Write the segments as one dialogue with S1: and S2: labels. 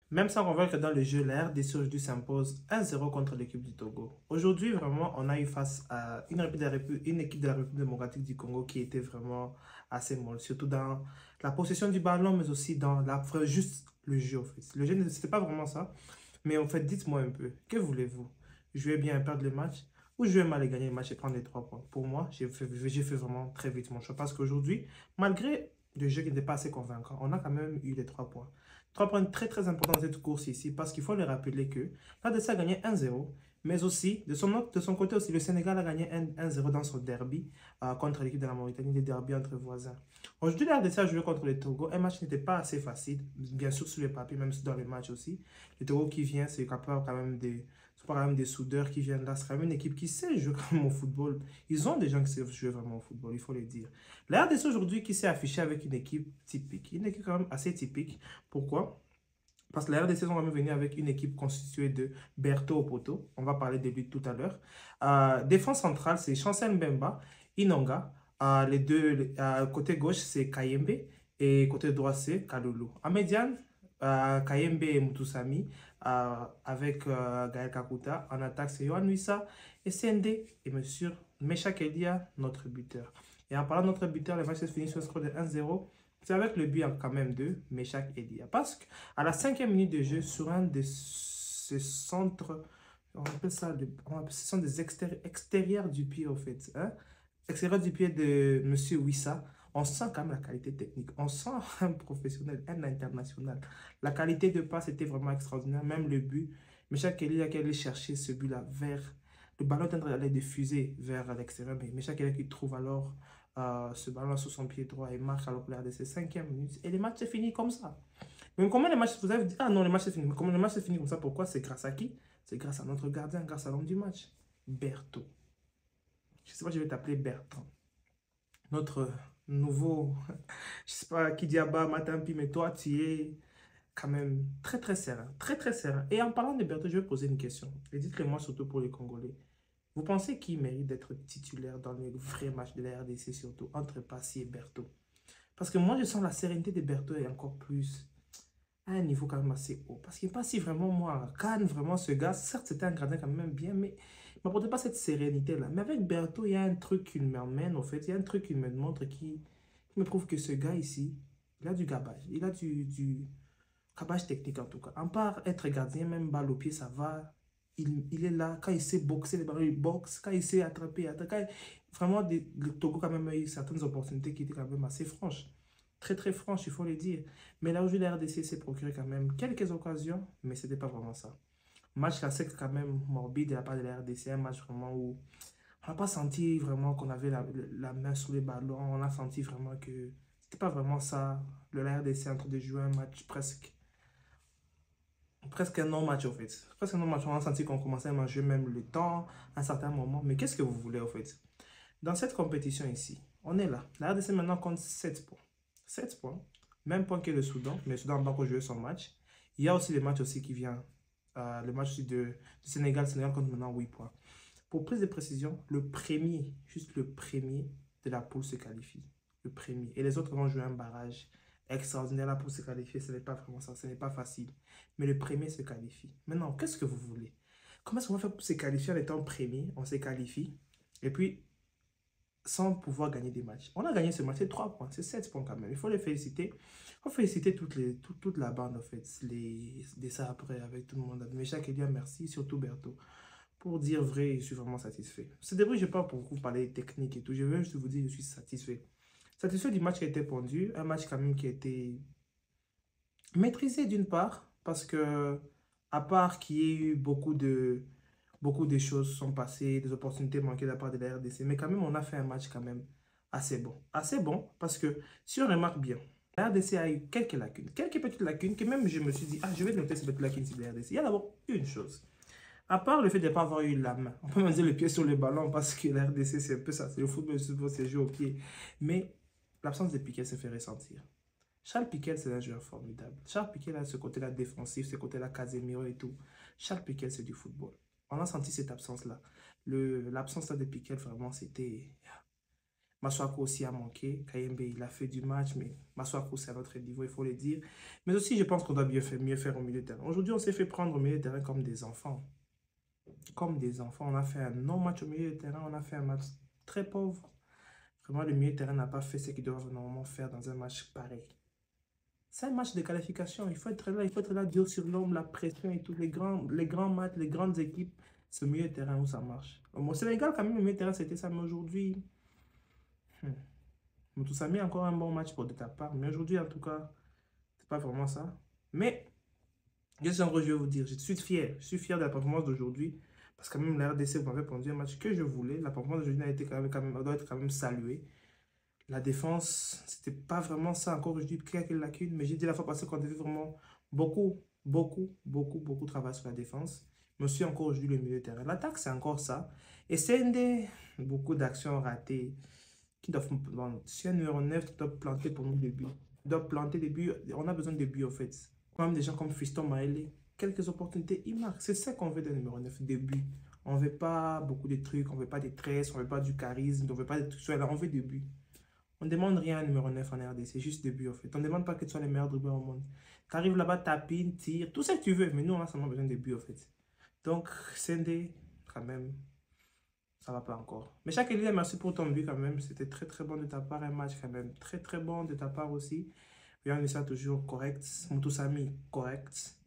S1: Même sans convaincre dans le jeu, la RDC aujourd'hui s'impose 1-0 contre l'équipe du Togo. Aujourd'hui, vraiment, on a eu face à une équipe de la République démocratique du Congo qui était vraiment assez molle, surtout dans la possession du ballon, mais aussi dans juste le jeu, en fait. Le jeu, c'était pas vraiment ça. Mais en fait, dites-moi un peu, que voulez-vous? Jouer bien et perdre le match ou jouer mal et gagner le match et prendre les 3 points? Pour moi, j'ai fait vraiment très vite mon choix parce qu'aujourd'hui, malgré le jeu qui n'était pas assez convaincant, on a quand même eu les 3 points. 3 points très très importants dans cette course ici parce qu'il faut le rappeler que l'ADC a gagné 1-0, mais aussi de son côté aussi, le Sénégal a gagné 1-0 dans son derby contre l'équipe de la Mauritanie, des derby entre voisins. Aujourd'hui, l'ADC a joué contre le Togo. Un match n'était pas assez facile, bien sûr sur le papier, même dans le match aussi. Le Togo qui vient, c'est quand même quand même des soudeurs qui viennent là. C'est quand même une équipe qui sait jouer quand même au football. Ils ont des gens qui savent jouer vraiment au football, il faut le dire. La RDC aujourd'hui qui s'est affichée avec une équipe typique, une équipe quand même assez typique. Pourquoi? Parce que la RDC sont quand même venus avec une équipe constituée de Bertho Opoto. On va parler de lui tout à l'heure. Défense centrale, c'est Chancel Mbemba, Inonga. Côté gauche, c'est Kayembe. Et côté droit, c'est Kalulu. En médiane, Kayembe et Mutusami. Avec Gaël Kakuta. En attaque, c'est Yohan Wissa et Sende. Et monsieur Meshak Elia, notre buteur. Et en parlant de notre buteur, le match s'est fini sur un score de 1-0. C'est avec le but quand même de Meshak Elia. Parce qu'à la 5e minute de jeu, sur un de ces centres, ce sont des extérieurs du pied, au fait. Hein? Extérieur du pied de Monsieur Wissa, on sent quand même la qualité technique. On sent un professionnel, un international. La qualité de passe était vraiment extraordinaire. Même le but, Meshak Elia qui allait chercher ce but-là vers... Le ballon est en train d'aller diffuser vers l'extérieur, mais Meshak Elia qui trouve alors ce ballon sous son pied droit et marque alors que de ses 5e minutes. Et le match est fini comme ça. Mais comment les matchs, vous avez dit, ah non, le match est fini. Mais comment le match est fini comme ça? Pourquoi? C'est grâce à qui? C'est grâce à notre gardien, grâce à l'homme du match, Berthaud. Je ne sais pas, je vais t'appeler Bertrand. Notre nouveau, je ne sais pas qui dit Abba, Matampi, mais toi, tu es quand même très très serein. Très très serein. Et en parlant de Berthaud, je vais poser une question. Et dites-le moi surtout pour les Congolais. Vous pensez qui mérite d'être titulaire dans les vrais matchs de la RDC, surtout entre Passy et Berthaud? Parce que moi, je sens la sérénité de Berthaud est encore plus à un niveau quand même assez haut. Parce qu'il n'est pas si vraiment, moi, Cannes, vraiment, ce gars, certes, c'était un gardien quand même bien, mais il ne m'apportait pas cette sérénité-là. Mais avec Berthaud, il y a un truc qui m'emmène, en fait, il y a un truc qui me montre, qui me prouve que ce gars ici, il a du gabage. Il a du gabage technique, en tout cas. En part être gardien, même balle au pied, ça va. Il est là. Quand il sait boxer, les ballons, il boxe. Quand il sait attraper, attaquer. Vraiment, le Togo, quand même, a eu certaines opportunités qui étaient quand même assez franches. Très, très franches, il faut le dire. Mais là, aujourd'hui, la RDC s'est procuré quand même quelques occasions, mais ce n'était pas vraiment ça. Match là, c'est quand même morbide de la part de la RDC. Un match vraiment où on n'a pas senti vraiment qu'on avait la main sur les ballons. On a senti vraiment que c'était pas vraiment ça. La RDC est en train de jouer un match presque un non-match, en fait. Presque un non-match. On a senti qu'on commençait à jouer même le temps à un certain moment. Mais qu'est-ce que vous voulez, en fait? Dans cette compétition ici, on est là. La RDC maintenant compte 7 points. 7 points. Même point que le Soudan. Mais le Soudan n'a pas encore joué son match. Il y a aussi le match aussi qui vient. Le match aussi du Sénégal. Le Sénégal compte maintenant 8 points. Pour plus de précision, le premier, juste le premier de la poule se qualifie. Le premier. Et les autres vont jouer un barrage extraordinaire là pour se qualifier. Ce n'est pas vraiment ça. Ce n'est pas facile. Mais le premier se qualifie. Maintenant, qu'est-ce que vous voulez? Comment est-ce qu'on va faire pour se qualifier en étant premier? On se qualifie. Et puis, sans pouvoir gagner des matchs. On a gagné ce match, c'est 3 points, c'est 7 points quand même. Il faut les féliciter. Il faut féliciter toute la bande, en fait, des après avec tout le monde. Mais chaque Elia, merci, surtout Berthaud. Pour dire vrai, je suis vraiment satisfait. C'est des bruits, je parle pour vous parler technique et tout. Je veux juste vous dire, je suis satisfait. Satisfait du match qui a été pondu, un match quand même qui a été maîtrisé d'une part, parce que, à part qu'il y ait eu beaucoup de choses sont passées, des opportunités manquées de la part de la RDC. Mais quand même, on a fait un match quand même assez bon. Assez bon parce que si on remarque bien, la RDC a eu quelques lacunes. Quelques petites lacunes que même je me suis dit, ah, je vais noter ces petites lacunes de la RDC. Il y a d'abord une chose. À part le fait de ne pas avoir eu la main, on peut même dire le pied sur le ballon parce que la RDC, c'est un peu ça. C'est le football, c'est jouer au pied. Mais l'absence de Piquet se fait ressentir. Charles Piquet, c'est un joueur formidable. Charles Piquet a ce côté-là défensif, ce côté-là Casemiro et tout. Charles Piquet, c'est du football. On a senti cette absence-là. L'absence de Piquet, vraiment, c'était... Masuaku aussi a manqué. Kayembe, il a fait du match, mais Masuaku, c'est à notre niveau, il faut le dire. Mais aussi, je pense qu'on doit mieux faire au milieu de terrain. Aujourd'hui, on s'est fait prendre au milieu de terrain comme des enfants. Comme des enfants. On a fait un non-match au milieu de terrain. On a fait un match très pauvre. Vraiment, le milieu de terrain n'a pas fait ce qu'il doit normalement faire dans un match pareil. C'est un match de qualification. Il faut être là, dur sur l'homme, la pression et tout. Les grands matchs, les grandes équipes, c'est au milieu de terrain où ça marche. Au Sénégal, quand même, le milieu de terrain, c'était ça. Mais aujourd'hui, Moutoussamy a encore un bon match de ta part. Mais aujourd'hui, en tout cas, c'est pas vraiment ça. Mais, je vais vous dire, je suis fier. Je suis fier de la performance d'aujourd'hui. Parce que quand même, la RDC, vous m'avez pondu un match que je voulais. La performance d'aujourd'hui a été doit être quand même saluée. La défense, c'était pas vraiment ça. Encore aujourd'hui, quelques lacunes. Mais j'ai dit la fois passée qu'on devait vraiment beaucoup travailler sur la défense. Mais aussi encore aujourd'hui, le milieu de terrain. L'attaque, c'est encore ça. Et c'est beaucoup d'actions ratées qui doivent, bon, si un numéro 9 qui doit planter pour nous des buts, doit planter des buts, on a besoin de buts en fait. Même des gens comme Fiston Maëlé, quelques opportunités, il marque. C'est ça qu'on veut d'un numéro 9, des buts. On ne veut pas beaucoup de trucs, on ne veut pas des tresses, on ne veut pas du charisme, on ne veut pas des trucs sur là, on veut des buts. On ne demande rien à numéro 9 en RD, c'est juste des buts en fait. On ne demande pas que tu sois les meilleurs dribbleurs au monde. Tu arrives là-bas, tapines, tires, tout ce que tu veux, mais nous on a seulement besoin de buts en fait. Donc, Sendé, quand même, ça va pas encore. Mais chaque Elia, merci pour ton but quand même. C'était très bon de ta part. Un match quand même très bon de ta part aussi. Yann ça toujours correct. Moutoussamy, correct.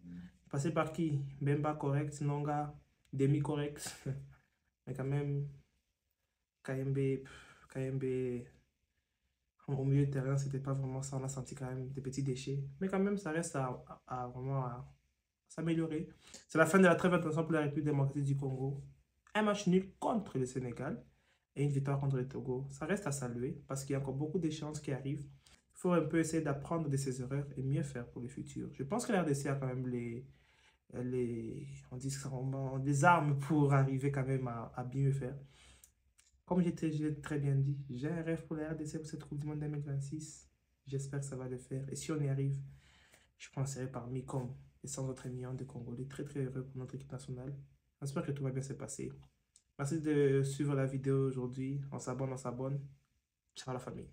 S1: Passé par qui? Bemba, correct. Nonga, Demi, correct. Mais quand même, KMB, au milieu de terrain, c'était pas vraiment ça. On a senti quand même des petits déchets. Mais quand même, ça reste vraiment à s'améliorer. C'est la fin de la trêve internationale pour la République démocratique du Congo. Un match nul contre le Sénégal et une victoire contre le Togo. Ça reste à saluer parce qu'il y a encore beaucoup d'échéances qui arrivent. Il faut un peu essayer d'apprendre de ses erreurs et mieux faire pour le futur. Je pense que la RDC a quand même on dit des armes pour arriver quand même à bien faire. Comme je l'ai très bien dit, j'ai un rêve pour la RDC pour cette Coupe du Monde 2026. J'espère que ça va le faire. Et si on y arrive, je penserai parmi comme les 100 autres millions de Congolais. Très heureux pour notre équipe nationale. J'espère que tout va bien se passer. Merci de suivre la vidéo aujourd'hui. On s'abonne. Ciao la famille.